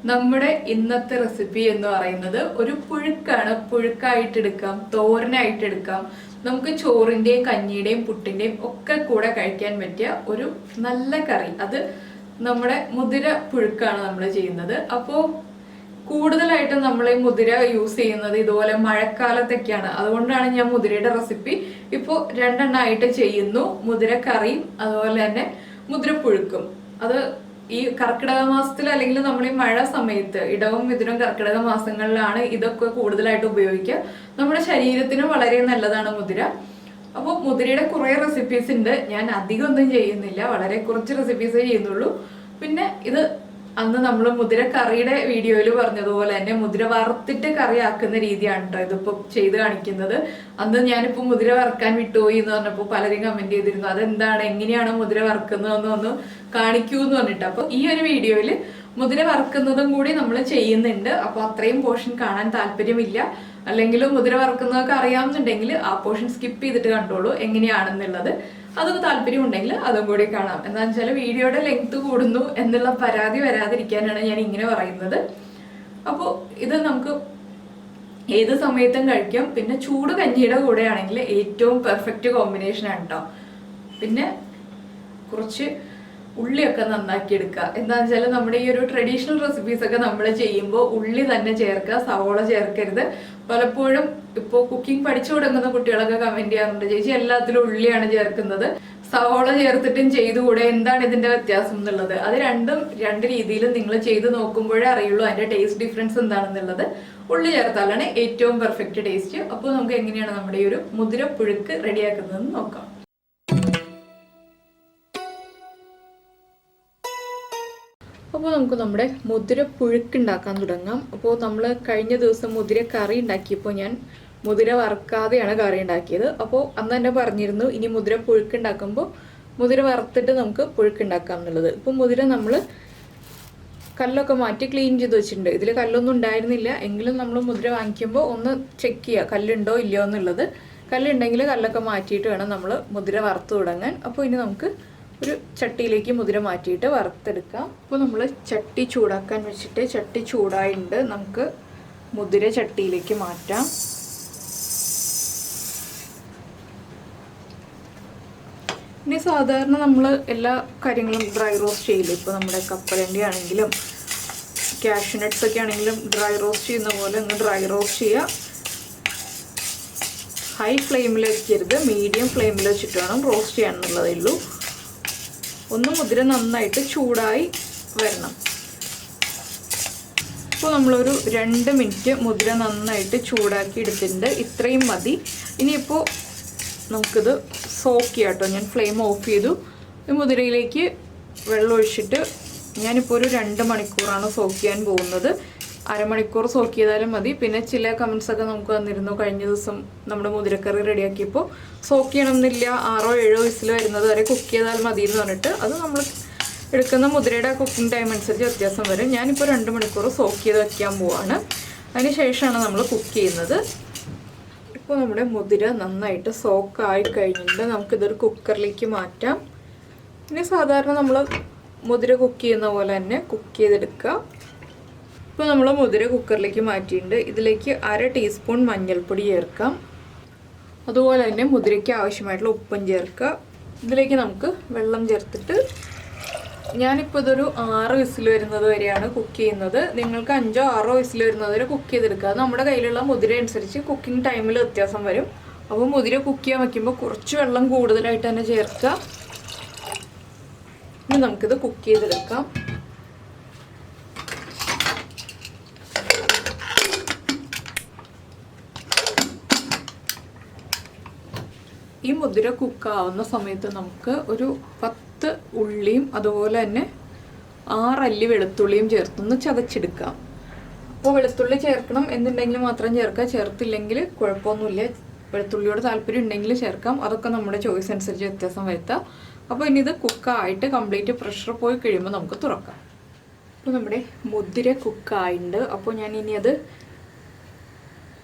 നമ്മുടെ ഇന്നത്തെ റെസിപ്പി എന്ന് പറയുന്നത് ഒരു പുഴുക്കാണ്. പുഴുക്കായിട്ട് എടുക്കാം, തോരനായിട്ട് എടുക്കാം, നമുക്ക് ചോറിന്റെയും കഞ്ഞിയുടെയും പുട്ടിന്റെയും ഒക്കെ കൂടെ കഴിക്കാൻ പറ്റിയ ഒരു നല്ല കറി. അത് നമ്മുടെ മുതിര പുഴുക്കാണ് നമ്മൾ ചെയ്യുന്നത്. അപ്പോൾ കൂടുതലായിട്ടും നമ്മൾ ഈ മുതിര യൂസ് ചെയ്യുന്നത് ഇതുപോലെ മഴക്കാലത്തൊക്കെയാണ്. അതുകൊണ്ടാണ് ഞാൻ മുതിരയുടെ റെസിപ്പി ഇപ്പോൾ രണ്ടെണ്ണമായിട്ട് ചെയ്യുന്നു. മുതിര കറിയും അതുപോലെ തന്നെ മുതിര പുഴുക്കും. അത് ഈ കർക്കിടക മാസത്തിൽ അല്ലെങ്കിൽ നമ്മൾ ഈ മഴ സമയത്ത്, ഇടവും മിഥുനം കർക്കിടക മാസങ്ങളിലാണ് ഇതൊക്കെ കൂടുതലായിട്ട് ഉപയോഗിക്കുക. നമ്മുടെ ശരീരത്തിന് വളരെ നല്ലതാണ് മുതിര. അപ്പോൾ മുതിരയുടെ കുറെ റെസിപ്പീസ് ഉണ്ട്. ഞാൻ അധികം ഒന്നും ചെയ്യുന്നില്ല, വളരെ കുറച്ച് റെസിപ്പീസേ ചെയ്യുന്നുള്ളൂ. പിന്നെ ഇത് അന്ന് നമ്മൾ മുതിര കറിയുടെ വീഡിയോയിൽ പറഞ്ഞതുപോലെ തന്നെ മുതിര വറുത്തിട്ട് കറി ആക്കുന്ന രീതിയാണ് കേട്ടോ ഇതിപ്പോ ചെയ്ത് കാണിക്കുന്നത്. അന്ന് ഞാനിപ്പോ മുതിര വറുക്കാൻ വിട്ടുപോയി എന്ന് പറഞ്ഞപ്പോൾ പലരും കമന്റ് ചെയ്തിരുന്നു, അതെന്താണ്, എങ്ങനെയാണ് മുതിര വറുക്കുന്നതെന്ന് ഒന്ന് കാണിക്കൂ എന്ന് പറഞ്ഞിട്ട്. അപ്പൊ ഈ ഒരു വീഡിയോയിൽ മുതിര വറുക്കുന്നതും കൂടി നമ്മൾ ചെയ്യുന്നുണ്ട്. അപ്പൊ അത്രയും പോർഷൻ കാണാൻ താല്പര്യമില്ല, അല്ലെങ്കിൽ മുതിര വറുക്കുന്നതൊക്കെ അറിയാമെന്നുണ്ടെങ്കിൽ ആ പോർഷൻ സ്കിപ്പ് ചെയ്തിട്ട് കണ്ടോളൂ എങ്ങനെയാണെന്നുള്ളത്. അതൊക്കെ താല്പര്യം ഉണ്ടെങ്കിൽ അതും കൂടി കാണാം. എന്താണെന്ന് വെച്ചാൽ വീഡിയോയുടെ ലെങ്ത് കൂടുന്നു എന്നുള്ള പരാതി വരാതിരിക്കാനാണ് ഞാൻ ഇങ്ങനെ പറയുന്നത്. അപ്പോൾ ഇത് നമുക്ക് ഏത് സമയത്തും കഴിക്കാം. പിന്നെ ചൂട് കഞ്ഞിയുടെ കൂടെ ആണെങ്കിൽ ഏറ്റവും പെർഫെക്റ്റ് കോമ്പിനേഷൻ ആണ് കേട്ടോ. പിന്നെ കുറച്ച് ഉള്ളിയൊക്കെ നന്നാക്കി എടുക്കുക. എന്താണെന്ന് വെച്ചാൽ നമ്മുടെ ഈ ഒരു ട്രഡീഷണൽ റെസിപ്പീസ് ഒക്കെ നമ്മൾ ചെയ്യുമ്പോൾ ഉള്ളി തന്നെ ചേർക്കുക, സവോള ചേർക്കരുത്. പലപ്പോഴും ഇപ്പോൾ കുക്കിംഗ് പഠിച്ചു തുടങ്ങുന്ന കുട്ടികളൊക്കെ കമന്റ് ചെയ്യാറുണ്ട്, ചേച്ചി എല്ലാത്തിലും ഉള്ളിയാണ് ചേർക്കുന്നത്, സവോള ചേർത്തിട്ടും ചെയ്തുകൂടെ, എന്താണ് ഇതിന്റെ വ്യത്യാസം എന്നുള്ളത്. അത് രണ്ട് രീതിയിലും നിങ്ങൾ ചെയ്ത് നോക്കുമ്പോഴേ അറിയുള്ളൂ അതിന്റെ ടേസ്റ്റ് ഡിഫറൻസ് എന്താണെന്നുള്ളത്. ഉള്ളി ചേർത്താലാണ് ഏറ്റവും പെർഫെക്റ്റ് ടേസ്റ്റ്. അപ്പോൾ നമുക്ക് എങ്ങനെയാണ് നമ്മുടെ ഈ ഒരു മുതിര പുഴുക്ക് റെഡിയാക്കുന്നതെന്ന് നോക്കാം. അപ്പോൾ നമുക്ക് നമ്മുടെ മുതിര പുഴുക്ക് ഉണ്ടാക്കാൻ തുടങ്ങാം. അപ്പോൾ നമ്മൾ കഴിഞ്ഞ ദിവസം മുതിര കറി ഉണ്ടാക്കിയപ്പോൾ ഞാൻ മുതിര വറുക്കാതെയാണ് കറി ഉണ്ടാക്കിയത്. അപ്പോൾ അന്ന് തന്നെ പറഞ്ഞിരുന്നു ഇനി മുതിര പുഴുക്ക് ഉണ്ടാക്കുമ്പോൾ മുതിര വറുത്തിട്ട് നമുക്ക് പുഴുക്ക് ഉണ്ടാക്കാം എന്നുള്ളത്. ഇപ്പോൾ മുതിര നമ്മൾ കല്ലൊക്കെ മാറ്റി ക്ലീൻ ചെയ്ത് വെച്ചിട്ടുണ്ട്. ഇതിൽ കല്ലൊന്നും ഉണ്ടായിരുന്നില്ല, എങ്കിലും നമ്മൾ മുതിര വാങ്ങിക്കുമ്പോൾ ഒന്ന് ചെക്ക് ചെയ്യുക കല്ലുണ്ടോ ഇല്ലയോ എന്നുള്ളത്. കല്ലുണ്ടെങ്കിൽ കല്ലൊക്കെ മാറ്റിയിട്ട് വേണം നമ്മൾ മുതിര വറുത്ത് തുടങ്ങാൻ. അപ്പോൾ ഇനി നമുക്ക് ഒരു ചട്ടിയിലേക്ക് മുതിര മാറ്റിയിട്ട് വറുത്തെടുക്കാം. അപ്പോൾ നമ്മൾ ചട്ടി ചൂടാക്കാൻ വെച്ചിട്ട് ചട്ടി ചൂടായിട്ടുണ്ട്. നമുക്ക് മുതിര ചട്ടിയിലേക്ക് മാറ്റാം. ഇനി സാധാരണ നമ്മൾ എല്ലാ കാര്യങ്ങളും ഡ്രൈ റോസ്റ്റ് ചെയ്യില്ല. ഇപ്പോൾ നമ്മുടെ കപ്പലണ്ടി ആണെങ്കിലും കാഷ്യൂ നട്ട്സ് ഒക്കെ ആണെങ്കിലും ഡ്രൈ റോസ്റ്റ് ചെയ്യുന്ന പോലെ ഒന്ന് ഡ്രൈ റോസ്റ്റ് ചെയ്യുക. ഹൈ ഫ്ലെയിമിൽ വെക്കരുത്, മീഡിയം ഫ്ലെയിമിൽ വെച്ചിട്ട് വേണം റോസ്റ്റ് ചെയ്യാനുള്ളതേ ഉള്ളൂ. ഒന്ന് മുതിര നന്നായിട്ട് ചൂടായി വരണം. ഇപ്പോൾ നമ്മളൊരു 2 മിനിറ്റ് മുതിര നന്നായിട്ട് ചൂടാക്കി എടുത്തിട്ടുണ്ട്. ഇത്രയും മതി. ഇനിയിപ്പോൾ നമുക്കിത് സോക്ക് ചെയ്യാം കേട്ടോ. ഞാൻ ഫ്ലെയിം ഓഫ് ചെയ്തു. ഈ മുതിരയിലേക്ക് വെള്ളം ഒഴിച്ചിട്ട് ഞാനിപ്പോൾ ഒരു 2 മണിക്കൂറാണ് സോക്ക് ചെയ്യാൻ പോകുന്നത്. അരമണിക്കൂർ സോക്ക് ചെയ്താലും മതി. പിന്നെ ചില കമൻസൊക്കെ നമുക്ക് വന്നിരുന്നു, കഴിഞ്ഞ ദിവസം നമ്മുടെ മുതിരക്കറി റെഡിയാക്കിയപ്പോൾ സോക്ക് ചെയ്യണമെന്നില്ല, 6-7 വിസിൽ വരുന്നത് വരെ കുക്ക് ചെയ്താൽ മതി എന്ന് പറഞ്ഞിട്ട്. അത് നമ്മൾ എടുക്കുന്ന മുതിരയുടെ കുക്കിംഗ് ടൈം അനുസരിച്ച് വ്യത്യാസം വരും. ഞാനിപ്പോൾ 2 മണിക്കൂർ സോക്ക് ചെയ്ത് വയ്ക്കാൻ പോവാണ്. അതിന് ശേഷമാണ് നമ്മൾ കുക്ക് ചെയ്യുന്നത്. ഇപ്പോൾ നമ്മുടെ മുതിര നന്നായിട്ട് സോക്കായി കഴിഞ്ഞിട്ട് നമുക്കിതൊരു കുക്കറിലേക്ക് മാറ്റാം. ഇനി സാധാരണ നമ്മൾ മുതിര കുക്ക് ചെയ്യുന്ന പോലെ തന്നെ കുക്ക് ചെയ്തെടുക്കുക. ഇപ്പോൾ നമ്മൾ മുതിര കുക്കറിലേക്ക് മാറ്റിയിട്ടുണ്ട്. ഇതിലേക്ക് 1/2 ടീസ്പൂൺ മഞ്ഞൾപ്പൊടി ചേർക്കാം. അതുപോലെ തന്നെ മുതിരയ്ക്ക് ആവശ്യമായിട്ടുള്ള ഉപ്പും ചേർക്കുക. ഇതിലേക്ക് നമുക്ക് വെള്ളം ചേർത്തിട്ട് ഞാനിപ്പോൾ ഇതൊരു 6 വിസിൽ വരുന്നത് വരെയാണ് കുക്ക് ചെയ്യുന്നത്. നിങ്ങൾക്ക് 5-6 വിസിൽ വരുന്നത് വരെ കുക്ക് ചെയ്തെടുക്കുക. നമ്മുടെ കയ്യിലുള്ള മുതിര അനുസരിച്ച് കുക്കിംഗ് ടൈമിൽ വ്യത്യാസം വരും. അപ്പോൾ മുതിര കുക്ക് ചെയ്യാൻ വയ്ക്കുമ്പോൾ കുറച്ച് വെള്ളം കൂടുതലായിട്ട് തന്നെ ചേർക്കുക. ഇനി നമുക്കിത് കുക്ക് ചെയ്തെടുക്കാം. ഈ മുതിര കുക്കാവുന്ന സമയത്ത് നമുക്ക് ഒരു 10 ഉള്ളിയും അതുപോലെ തന്നെ 6 അല്ലി വെളുത്തുള്ളിയും ചേർത്തൊന്ന് ചതച്ചെടുക്കാം. അപ്പോൾ വെളുത്തുള്ളി ചേർക്കണം എന്നുണ്ടെങ്കിൽ മാത്രം ചേർക്കുക, ചേർത്തില്ലെങ്കിൽ കുഴപ്പമൊന്നുമില്ല. വെളുത്തുള്ളിയോട് താല്പര്യം ഉണ്ടെങ്കിൽ ചേർക്കാം. അതൊക്കെ നമ്മുടെ ചോയ്സ് അനുസരിച്ച് വ്യത്യാസം വരുത്താം. അപ്പോൾ ഇനി ഇത് കുക്കായിട്ട് കംപ്ലീറ്റ് പ്രഷർ പോയി കഴിയുമ്പോൾ നമുക്ക് തുറക്കാം. അപ്പോൾ നമ്മുടെ മുതിര കുക്കായിട്ടുണ്ട്. അപ്പോൾ ഞാൻ ഇനി അത്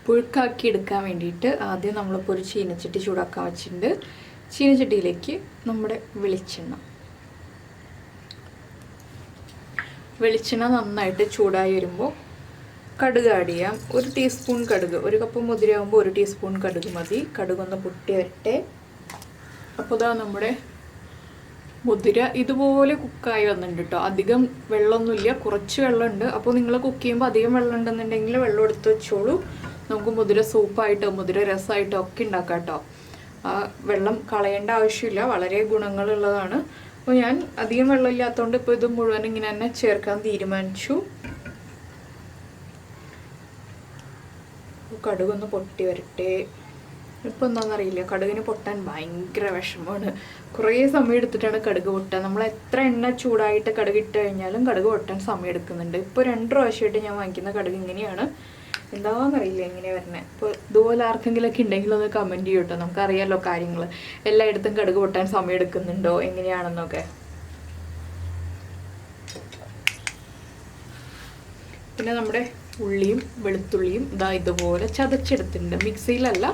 പുഴുക്കാക്കി എടുക്കാൻ വേണ്ടിയിട്ട് ആദ്യം നമ്മളിപ്പോൾ ഒരു ചീനച്ചട്ടി ചൂടാക്കാൻ വെച്ചിട്ടുണ്ട്. ചീനച്ചട്ടിയിലേക്ക് നമ്മുടെ വെളിച്ചെണ്ണ വെളിച്ചെണ്ണ നന്നായിട്ട് ചൂടായി വരുമ്പോൾ കടുക് ആഡ് ചെയ്യാം. 1 ടീസ്പൂൺ കടുക്. 1 കപ്പ് മുതിരയാകുമ്പോൾ 1 ടീസ്പൂൺ കടുക് മതി. കടുകൊന്ന് പൊട്ടി വരട്ടെ. അപ്പോൾ ഇതാ നമ്മുടെ മുതിര ഇതുപോലെ കുക്കായി വന്നിട്ടുണ്ട് കേട്ടോ. അധികം വെള്ളമൊന്നുമില്ല, കുറച്ച് വെള്ളമുണ്ട്. അപ്പോൾ നിങ്ങൾ കുക്ക് ചെയ്യുമ്പോൾ അധികം വെള്ളം ഉണ്ടെന്നുണ്ടെങ്കിൽ വെള്ളം എടുത്ത് വെച്ചോളൂ. നമുക്ക് മുതിര സൂപ്പായിട്ടോ മുതിര രസമായിട്ടോ ഒക്കെ ഉണ്ടാക്കാം കേട്ടോ. ആ വെള്ളം കളയേണ്ട ആവശ്യമില്ല, വളരെ ഗുണങ്ങളുള്ളതാണ്. അപ്പോൾ ഞാൻ അധികം വെള്ളമില്ലാത്തതുകൊണ്ട് ഇപ്പോൾ ഇത് മുഴുവൻ ഇങ്ങനെ തന്നെ ചേർക്കാൻ തീരുമാനിച്ചു. കടുകൊന്ന് പൊട്ടി വരട്ടെ. ഇപ്പോൾ എന്താണെന്നറിയില്ല, കടുകിന് പൊട്ടാൻ ഭയങ്കര വിഷമമാണ്. കുറേ സമയം എടുത്തിട്ടാണ് കടുക് പൊട്ടുക. നമ്മൾ എത്ര എണ്ണ ചൂടായിട്ട് കടുക് ഇട്ട് കഴിഞ്ഞാലും കടുക് പൊട്ടാൻ സമയം എടുക്കുന്നുണ്ട്. ഇപ്പോൾ 2 പ്രാവശ്യമായിട്ട് ഞാൻ വാങ്ങിക്കുന്ന കടുക് ഇങ്ങനെയാണ്. എന്താണെന്നറിയില്ല എങ്ങനെയാണ് വരുന്നത്. ഇപ്പോൾ ഇതുപോലെ ആർക്കെങ്കിലുമൊക്കെ ഉണ്ടെങ്കിൽ ഒന്ന് കമൻറ്റ് ചെയ്യും കേട്ടോ. നമുക്കറിയാമല്ലോ കാര്യങ്ങൾ, എല്ലായിടത്തും കടുക് പൊട്ടാൻ സമയം എടുക്കുന്നുണ്ടോ എങ്ങനെയാണെന്നൊക്കെ. പിന്നെ നമ്മുടെ ഉള്ളിയും വെളുത്തുള്ളിയും ഇതാ ഇതുപോലെ ചതച്ചെടുത്തിട്ടുണ്ട്. മിക്സിയിലല്ല,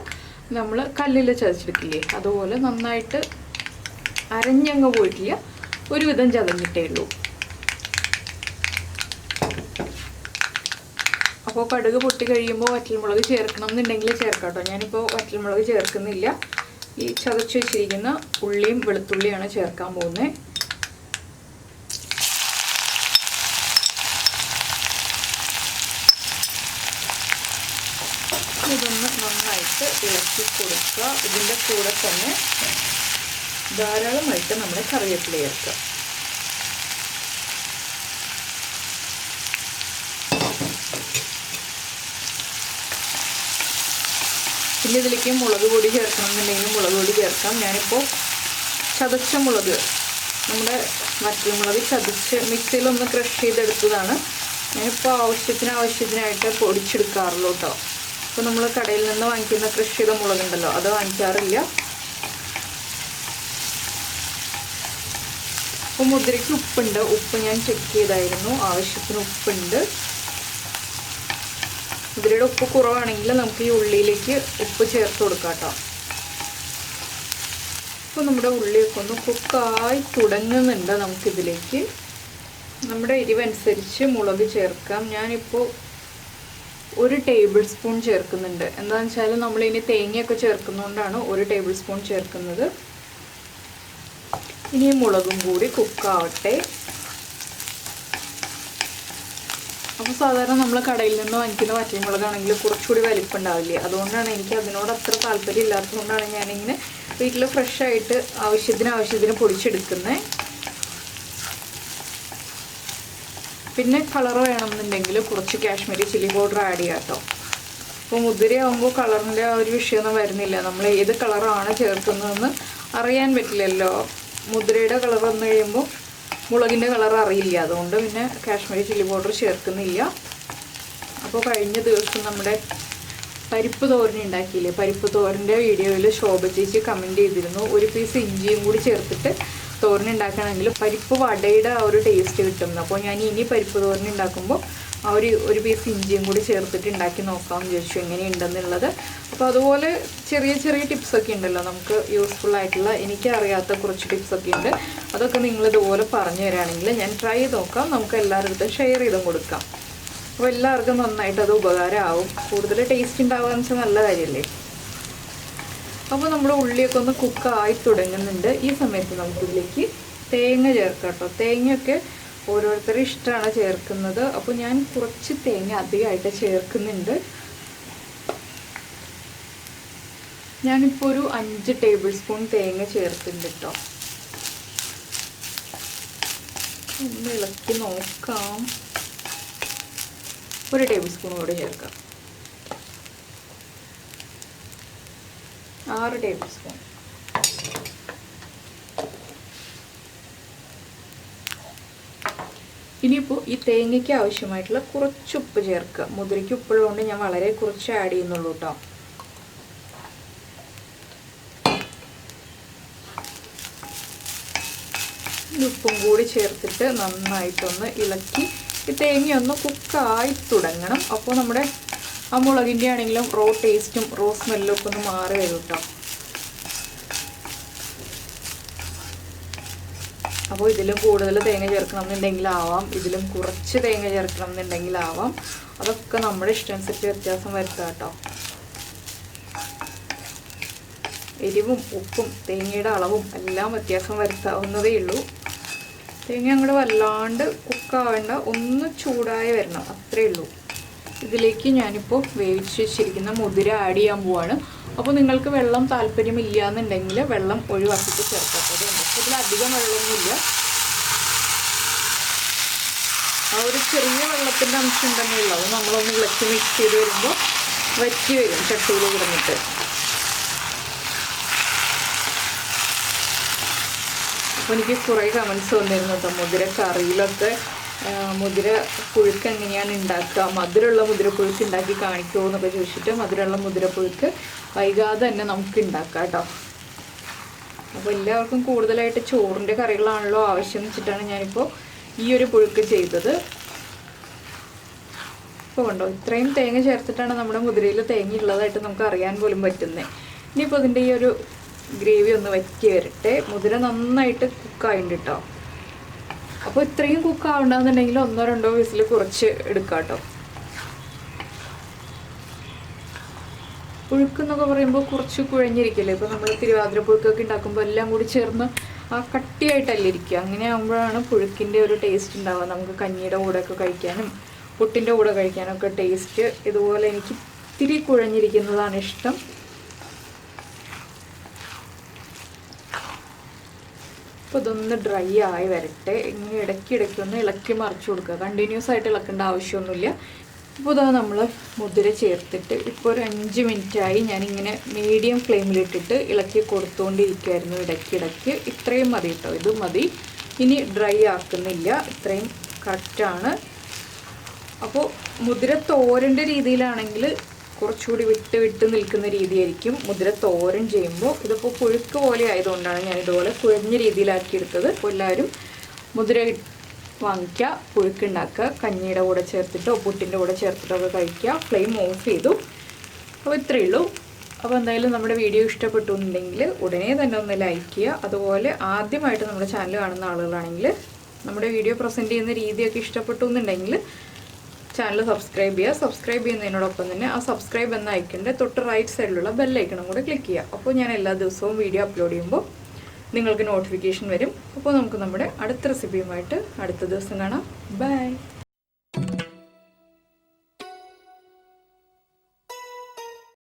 നമ്മൾ കല്ലിൽ ചതച്ചെടുക്കില്ലേ അതുപോലെ നന്നായിട്ട് അരഞ്ഞങ്ങ് പോയിട്ടില്ല, ഒരുവിധം ചതഞ്ഞിട്ടേ ഉള്ളൂ. അപ്പോൾ കടുക് പൊട്ടി കഴിയുമ്പോൾ വറ്റൽമുളക് ചേർക്കണം എന്നുണ്ടെങ്കിൽ ചേർക്കാം കേട്ടോ. ഞാനിപ്പോൾ വറ്റൽമുളക് ചേർക്കുന്നില്ല. ഈ ചതച്ച് വെച്ചിരിക്കുന്ന ഉള്ളിയും വെളുത്തുള്ളിയാണ് ചേർക്കാൻ പോകുന്നത്. ഇതൊന്ന് നന്നായിട്ട് ഇളക്കി കൊടുക്കുക. ഇതിൻ്റെ കൂടെ തന്നെ ധാരാളമായിട്ട് നമ്മുടെ കറിവേപ്പില ചേർക്കുക. പിന്നെ ഇതിലേക്ക് മുളക് പൊടി ചേർക്കണം എന്നുണ്ടെങ്കിൽ മുളക് പൊടി ചേർക്കാം. ഞാനിപ്പോൾ ചതച്ച മുളക്, നമ്മുടെ വറ്റൽമുളക് ചതച്ച് മിക്സിയിലൊന്ന് ക്രഷ് ചെയ്തെടുത്തതാണ്. ഞാനിപ്പോൾ ആവശ്യത്തിനായിട്ട് പൊടിച്ചെടുക്കാറുള്ളൂ കേട്ടോ. അപ്പോൾ നമ്മൾ കടയിൽ നിന്ന് വാങ്ങിക്കുന്ന ക്രഷ് ചെയ്ത മുളകുണ്ടല്ലോ, അത് വാങ്ങിക്കാറില്ല. അപ്പോൾ മുതിരയ്ക്ക് ഉപ്പുണ്ട്. ഉപ്പ് ഞാൻ ചെക്ക് ചെയ്തായിരുന്നു, ആവശ്യത്തിന് ഉപ്പുണ്ട്. മുതിരയുടെ ഉപ്പ് കുറവാണെങ്കിൽ നമുക്ക് ഈ ഉള്ളിയിലേക്ക് ഉപ്പ് ചേർത്ത് കൊടുക്കാം കേട്ടോ. അപ്പോൾ നമ്മുടെ ഉള്ളിയൊക്കെ ഒന്ന് കുക്കായി തുടങ്ങുന്നുണ്ട്. നമുക്കിതിലേക്ക് നമ്മുടെ എരിവനുസരിച്ച് മുളക് ചേർക്കാം. ഞാനിപ്പോൾ 1 ടേബിൾ സ്പൂൺ ചേർക്കുന്നുണ്ട്. എന്താണെന്ന് വെച്ചാൽ നമ്മളിനി തേങ്ങയൊക്കെ ചേർക്കുന്നതുകൊണ്ടാണ് 1 ടേബിൾ സ്പൂൺ ചേർക്കുന്നത്. ഇനി മുളകും കൂടി കുക്കാവട്ടെ. അപ്പോൾ സാധാരണ നമ്മൾ കടയിൽ നിന്ന് വാങ്ങിക്കുന്ന വറ്റൽമുളകാണെങ്കിൽ കുറച്ചുകൂടി വലിപ്പം ഉണ്ടാവില്ലേ. അതുകൊണ്ടാണ് എനിക്ക് അതിനോട് അത്ര താല്പര്യം ഇല്ലാത്തതുകൊണ്ടാണ് ഞാനിങ്ങനെ വീട്ടിൽ ഫ്രഷായിട്ട് ആവശ്യത്തിന് പൊടിച്ചെടുക്കുന്നത്. പിന്നെ കളർ വേണമെന്നുണ്ടെങ്കിൽ കുറച്ച് കാശ്മീരി ചില്ലി പൗഡർ ആഡ് ചെയ്യാം കേട്ടോ. അപ്പോൾ മുതിരയാകുമ്പോൾ കളറിൻ്റെ ആ ഒരു വിഷയമൊന്നും വരുന്നില്ല. നമ്മൾ ഏത് കളറാണ് ചേർക്കുന്നതെന്ന് അറിയാൻ പറ്റില്ലല്ലോ. മുതിരയുടെ കളർ വന്നു കഴിയുമ്പോൾ മുളകിൻ്റെ കളർ അറിയില്ല. അതുകൊണ്ട് പിന്നെ കാശ്മീരി ചില്ലി പൗഡർ ചേർക്കുന്നില്ല. അപ്പോൾ കഴിഞ്ഞ ദിവസം നമ്മുടെ പരിപ്പ് തോരൻ ഉണ്ടാക്കിയില്ലേ, പരിപ്പ് തോരൻ്റെ വീഡിയോയിൽ ശോഭ ചേച്ചി കമൻറ്റ് ചെയ്തിരുന്നു, 1 പീസ് ഇഞ്ചിയും കൂടി ചേർത്തിട്ട് തോരൻ ഉണ്ടാക്കുകയാണെങ്കിൽ പരിപ്പ് വടയുടെ ആ ഒരു ടേസ്റ്റ് കിട്ടും. അപ്പോൾ ഞാൻ ഇനി പരിപ്പ് തോരൻ ഉണ്ടാക്കുമ്പോൾ ആ ഒരു പീസ് ഇഞ്ചിയും കൂടി ചേർത്തിട്ട് ഉണ്ടാക്കി നോക്കാമെന്ന് വിചാരിച്ചു എങ്ങനെയുണ്ടെന്നുള്ളത്. അപ്പോൾ അതുപോലെ ചെറിയ ടിപ്സൊക്കെ ഉണ്ടല്ലോ നമുക്ക് യൂസ്ഫുൾ ആയിട്ടുള്ള, എനിക്ക് അറിയാത്ത കുറച്ച് ടിപ്സൊക്കെ ഉണ്ട്. അതൊക്കെ നിങ്ങൾ ഇതുപോലെ പറഞ്ഞു തരാണെങ്കിൽ ഞാൻ ട്രൈ ചെയ്ത് നോക്കാം. നമുക്ക് എല്ലാവരുടെ ഷെയർ ചെയ്തും കൊടുക്കാം. അപ്പോൾ എല്ലാവർക്കും നന്നായിട്ട് അത് ഉപകാരമാവും. കൂടുതൽ ടേസ്റ്റ് ഉണ്ടാവുകയെന്ന് വെച്ചാൽ നല്ല കാര്യമല്ലേ. അപ്പോൾ നമ്മുടെ ഉള്ളിയൊക്കെ ഒന്ന് കുക്കായി തുടങ്ങുന്നുണ്ട്. ഈ സമയത്ത് നമുക്കിതിലേക്ക് തേങ്ങ ചേർക്കാം കേട്ടോ. തേങ്ങയൊക്കെ ഓരോരുത്തരും ഇഷ്ടമാണ് ചേർക്കുന്നത്. അപ്പോൾ ഞാൻ കുറച്ച് തേങ്ങ അധികമായിട്ട് ചേർക്കുന്നുണ്ട്. ഞാനിപ്പോൾ ഒരു 5 ടേബിൾ സ്പൂൺ തേങ്ങ ചേർക്കുന്നുണ്ട് കേട്ടോ. ഒന്ന് ഇളക്കി നോക്കാം. 1 ടേബിൾ സ്പൂൺ കൂടെ ചേർക്കാം. 6 ടേബിൾ സ്പൂൺ. ഇനിയിപ്പോൾ ഈ തേങ്ങയ്ക്ക് ആവശ്യമായിട്ടുള്ള കുറച്ച് ഉപ്പ് ചേർക്കുക. മുതിരയ്ക്ക് ഉപ്പുള്ളതുകൊണ്ട് ഞാൻ വളരെ കുറച്ച് ആഡ് ചെയ്യുന്നുള്ളൂ കേട്ടോ. ഉപ്പും കൂടി ചേർത്തിട്ട് നന്നായിട്ടൊന്ന് ഇളക്കി ഈ തേങ്ങയൊന്ന് കുക്കായി തുടങ്ങണം. അപ്പോൾ നമ്മുടെ ആ മുളകിൻ്റെ ആണെങ്കിലും റോ ടേസ്റ്റും റോ സ്മെല്ലും ഒക്കെ ഒന്ന് മാറി വരും കേട്ടോ. അപ്പോൾ ഇതിലും കൂടുതൽ തേങ്ങ ചേർക്കണം എന്നുണ്ടെങ്കിലാവാം, ഇതിലും കുറച്ച് തേങ്ങ ചേർക്കണം എന്നുണ്ടെങ്കിലാവാം. അതൊക്കെ നമ്മുടെ ഇഷ്ടമനുസരിച്ച് വ്യത്യാസം വരുത്താം കേട്ടോ. എരിവും ഉപ്പും തേങ്ങയുടെ അളവും എല്ലാം വ്യത്യാസം വരുത്താവുന്നതേ ഉള്ളൂ. തേങ്ങ അങ്ങോട്ട് വല്ലാണ്ട് കുക്കാവേണ്ട, ഒന്ന് ചൂടായി വരണം, അത്രയേ ഉള്ളൂ. ഇതിലേക്ക് ഞാനിപ്പോൾ വേവിച്ച് വെച്ചിരിക്കുന്ന മുതിര ആഡ് ചെയ്യാൻ പോവാണ്. അപ്പോൾ നിങ്ങൾക്ക് വെള്ളം താല്പര്യമില്ല എന്നുണ്ടെങ്കിൽ വെള്ളം ഒഴിവാക്കിയിട്ട് ചേർക്കാത്തത്. ഇതിലധികം വെള്ളമൊന്നുമില്ല, ആ ഒരു ചെറിയ വെള്ളത്തിൻ്റെ അംശം തന്നെ ഉള്ളൂ. അത് നമ്മളൊന്ന് ഇളക്കി മിക്സ് ചെയ്ത് വരുമ്പോൾ വറ്റി വരും ചട്ടിയിൽ കിടന്നിട്ട്. അപ്പോൾ എനിക്ക് കുറേ കമൻസ് വന്നിരുന്നു കേട്ടോ, മുതിര കറിയിലൊക്കെ മുതിര പുഴുക്ക് എങ്ങനെയാണ് ഉണ്ടാക്കുക, മധുരമുള്ള മുതിരപ്പുഴുക്ക് ഉണ്ടാക്കി കാണിക്കുമോ എന്നൊക്കെ ചോദിച്ചിട്ട്. മധുരമുള്ള മുതിരപ്പുഴുക്ക് വൈകാതെ തന്നെ നമുക്ക് ഉണ്ടാക്കാം കേട്ടോ. അപ്പോൾ എല്ലാവർക്കും കൂടുതലായിട്ട് ചോറിൻ്റെ കറികളാണല്ലോ ആവശ്യം എന്ന് വെച്ചിട്ടാണ് ഞാനിപ്പോൾ ഈ ഒരു പുഴുക്ക് ചെയ്തത്. ഇപ്പോൾ കണ്ടോ, ഇത്രയും തേങ്ങ ചേർത്തിട്ടാണ് നമ്മുടെ മുതിരയിൽ തേങ്ങ ഉള്ളതായിട്ട് നമുക്ക് അറിയാൻ പോലും പറ്റുന്നത്. ഇനിയിപ്പോൾ അതിൻ്റെ ഈ ഒരു ഗ്രേവി ഒന്ന് വറ്റി വരട്ടെ. മുതിര നന്നായിട്ട് കുക്കായിട്ടുണ്ട് കേട്ടോ. അപ്പോൾ ഇത്രയും കുക്കാവണ്ടെന്നുണ്ടെങ്കിൽ 1-2 വിസിൽ കുറച്ച് എടുക്കാം കേട്ടോ. പുഴുക്കെന്നൊക്കെ പറയുമ്പോൾ കുറച്ച് കുഴഞ്ഞിരിക്കില്ലേ. ഇപ്പോൾ നമ്മൾ തിരുവാതിര പുഴുക്കൊക്കെ ഉണ്ടാക്കുമ്പോൾ എല്ലാം കൂടി ചേർന്ന് ആ കട്ടിയായിട്ടല്ല ഇരിക്കുക. അങ്ങനെ ആകുമ്പോഴാണ് പുഴുക്കിൻ്റെ ഒരു ടേസ്റ്റ് ഉണ്ടാവുക. നമുക്ക് കഞ്ഞിയുടെ കൂടെയൊക്കെ കഴിക്കാനും പുട്ടിൻ്റെ കൂടെ കഴിക്കാനൊക്കെ ടേസ്റ്റ്. ഇതുപോലെ എനിക്ക് ഇത്തിരി കുഴഞ്ഞിരിക്കുന്നതാണ് ഇഷ്ടം. അപ്പോൾ ഇതൊന്ന് ഡ്രൈ ആയി വരട്ടെ. ഇങ്ങനെ ഇടയ്ക്കിടയ്ക്ക് ഒന്ന് ഇളക്കി മറിച്ച് കൊടുക്കുക, കണ്ടിന്യൂസ് ആയിട്ട് ഇളക്കേണ്ട ആവശ്യമൊന്നുമില്ല. ഇപ്പോൾ ഇതാ നമ്മൾ മുതിര ചേർത്തിട്ട് ഇപ്പോൾ ഒരു 5 മിനിറ്റായി ഞാനിങ്ങനെ മീഡിയം ഫ്ലെയിമിലിട്ടിട്ട് ഇളക്കി കൊടുത്തുകൊണ്ടിരിക്കുമായിരുന്നു ഇടയ്ക്കിടയ്ക്ക്. ഇത്രയും മതി കേട്ടോ, ഇത് മതി. ഇനി ഡ്രൈ ആക്കുന്നില്ല, ഇത്രയും കറക്റ്റാണ്. അപ്പോൾ മുതിര തോരൻ്റെ രീതിയിലാണെങ്കിൽ കുറച്ചുകൂടി വിട്ട് നിൽക്കുന്ന രീതിയായിരിക്കും മുതിര തോരൻ ചെയ്യുമ്പോൾ. ഇതിപ്പോൾ പുഴുക്ക് പോലെ ആയതുകൊണ്ടാണ് ഞാൻ ഇതുപോലെ കുഴഞ്ഞ രീതിയിലാക്കിയെടുത്തത്. അപ്പോൾ എല്ലാവരും മുതിര വാങ്ങിക്കുക, പുഴുക്കുണ്ടാക്കുക, കഞ്ഞിയുടെ കൂടെ ചേർത്തിട്ടോ പുട്ടിൻ്റെ കൂടെ ചേർത്തിട്ടൊക്കെ കഴിക്കുക. ഫ്ലെയിം ഓഫ് ചെയ്തു. അപ്പോൾ ഇത്രയേ ഉള്ളൂ. അപ്പോൾ എന്തായാലും നമ്മുടെ വീഡിയോ ഇഷ്ടപ്പെട്ടു എന്നുണ്ടെങ്കിൽ ഉടനെ തന്നെ ഒന്ന് ലൈക്ക് ചെയ്യുക. അതുപോലെ ആദ്യമായിട്ട് നമ്മുടെ ചാനൽ കാണുന്ന ആളുകളാണെങ്കിൽ നമ്മുടെ വീഡിയോ പ്രസൻറ്റ് ചെയ്യുന്ന രീതിയൊക്കെ ഇഷ്ടപ്പെട്ടു എന്നുണ്ടെങ്കിൽ ചാനൽ സബ്സ്ക്രൈബ് ചെയ്യുക. സബ്സ്ക്രൈബ് ചെയ്യുന്നതിനോടൊപ്പം തന്നെ ആ സബ്സ്ക്രൈബ് എന്ന ഐക്കണിൻ്റെ തൊട്ട് റൈറ്റ് സൈഡിലുള്ള ബെല്ലൈക്കണം കൂടെ ക്ലിക്ക് ചെയ്യുക. അപ്പോൾ ഞാൻ എല്ലാ ദിവസവും വീഡിയോ അപ്ലോഡ് ചെയ്യുമ്പോൾ നിങ്ങൾക്ക് നോട്ടിഫിക്കേഷൻ വരും. അപ്പോൾ നമുക്ക് നമ്മുടെ അടുത്ത റെസിപ്പിയുമായിട്ട് അടുത്ത ദിവസം കാണാം. ബൈ.